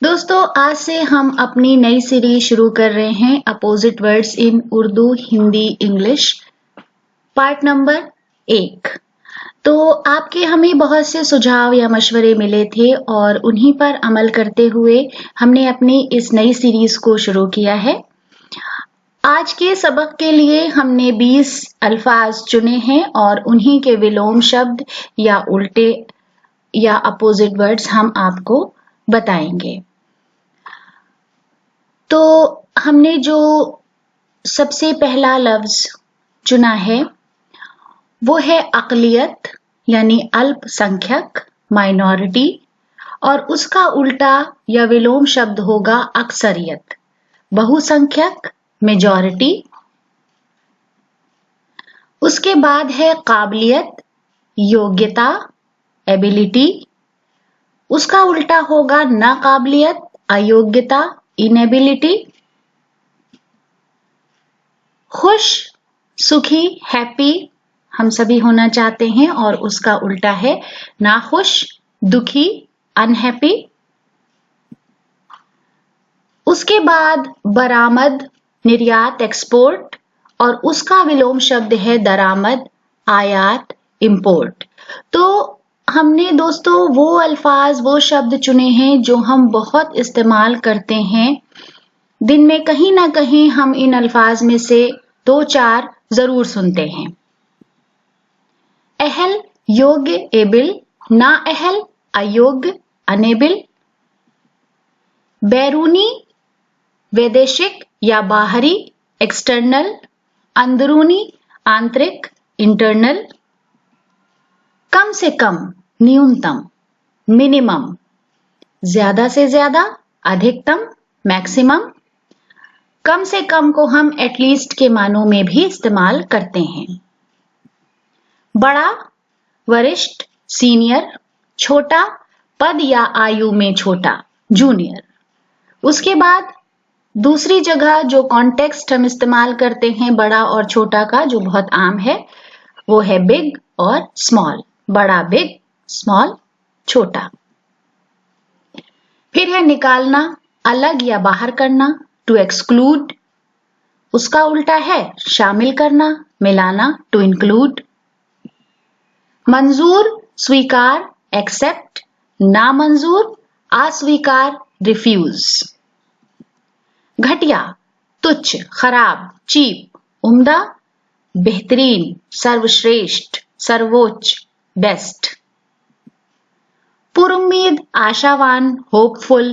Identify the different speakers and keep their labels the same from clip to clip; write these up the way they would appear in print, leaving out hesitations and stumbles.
Speaker 1: दोस्तों आज से हम अपनी नई सीरीज शुरू कर रहे हैं opposite words in Urdu Hindi English part number 1। तो आपके हमें बहुत से सुझाव या मशवरे मिले थे और उन्हीं पर अमल करते हुए हमने अपनी इस नई सीरीज को शुरू किया है। आज के सबक के लिए हमने 20 अल्फाज चुने हैं और उन्हीं के विलोम शब्द या उल्टे या अपोजिट वर्ड्स हम आपको बताएंगे। तो हमने जो सबसे पहला लफ्ज चुना है वो है अक़लियत यानी अल्पसंख्यक माइनॉरिटी, और उसका उल्टा या विलोम शब्द होगा अक्सरियत बहुसंख्यक मेजॉरिटी। उसके बाद है काबिलियत योग्यता एबिलिटी, उसका उल्टा होगा नाकाबिलियत अयोग्यता इनएबिलिटी। खुश सुखी हैप्पी हम सभी होना चाहते हैं और उसका उल्टा है नाखुश दुखी अनहैप्पी। उसके बाद बरामद निर्यात एक्सपोर्ट, और उसका विलोम शब्द है दरामद आयात इंपोर्ट। तो हमने दोस्तों वो अल्फाज वो शब्द चुने हैं जो हम बहुत इस्तेमाल करते हैं। दिन में कहीं ना कहीं हम इन अल्फाज में से 2-4 जरूर सुनते हैं। अहल योग्य एबिल, ना अहल अयोग्य अनेबिल। बैरूनी वैदेशिक या बाहरी एक्सटर्नल, अंदरूनी आंतरिक इंटरनल। कम से कम न्यूनतम मिनिमम, ज्यादा से ज्यादा अधिकतम मैक्सिमम। कम से कम को हम एटलीस्ट के मानों में भी इस्तेमाल करते हैं। बड़ा वरिष्ठ सीनियर, छोटा पद या आयु में छोटा जूनियर। उसके बाद दूसरी जगह जो कॉन्टेक्स्ट हम इस्तेमाल करते हैं बड़ा और छोटा का, जो बहुत आम है, वो है बिग और स्मॉल। बड़ा बिग, स्मॉल छोटा। फिर है निकालना अलग या बाहर करना टू एक्सक्लूड, उसका उल्टा है शामिल करना मिलाना टू इंक्लूड। मंजूर स्वीकार एक्सेप्ट, नामंजूर अस्वीकार रिफ्यूज। घटिया तुच्छ खराब चीप उम्दा बेहतरीन सर्वश्रेष्ठ सर्वोच्च बेस्ट। पुरुम्मीद आशावान होपफुल,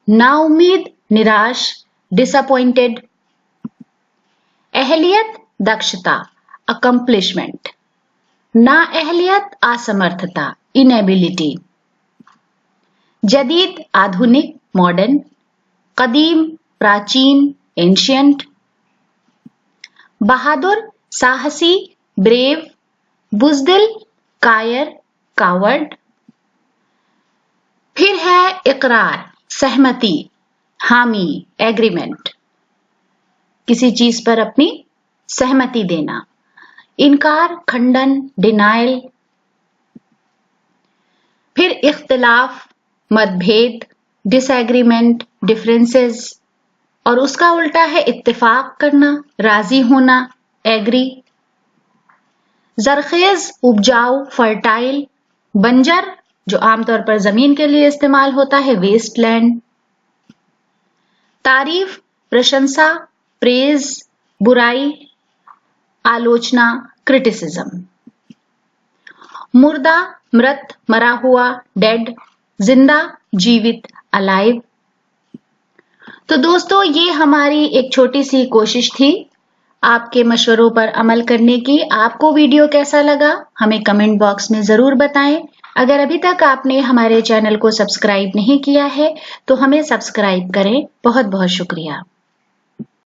Speaker 1: नाउम्मीद निराश डिसअपॉइंटेड। अहलियत दक्षता अकम्प्लिशमेंट, नाअहलियत असमर्थता इनएबिलिटी। जदीद आधुनिक मॉडर्न, कदीम प्राचीन एंशियंट। बहादुर साहसी ब्रेव, बुज़दिल कायर कावर्ड। फिर है इकरार सहमति हामी एग्रीमेंट, किसी चीज पर अपनी सहमति देना। इनकार खंडन डिनायल। फिर इख्तिलाफ मतभेद डिसएग्रीमेंट डिफरेंसेस, और उसका उल्टा है इत्तेफाक करना राजी होना एग्री। जरखेज उपजाऊ फर्टाइल, बंजर जो आमतौर पर जमीन के लिए इस्तेमाल होता है वेस्टलैंड। तारीफ प्रशंसा प्रेज, बुराई आलोचना क्रिटिसिज्म। मुर्दा मृत मरा हुआ डेड, जिंदा जीवित अलाइव। तो दोस्तों ये हमारी एक छोटी सी कोशिश थी आपके मशवरों पर अमल करने की। आपको वीडियो कैसा लगा हमें कमेंट बॉक्स में जरूर बताएं। अगर अभी तक आपने हमारे चैनल को सब्सक्राइब नहीं किया है तो हमें सब्सक्राइब करें। बहुत बहुत शुक्रिया।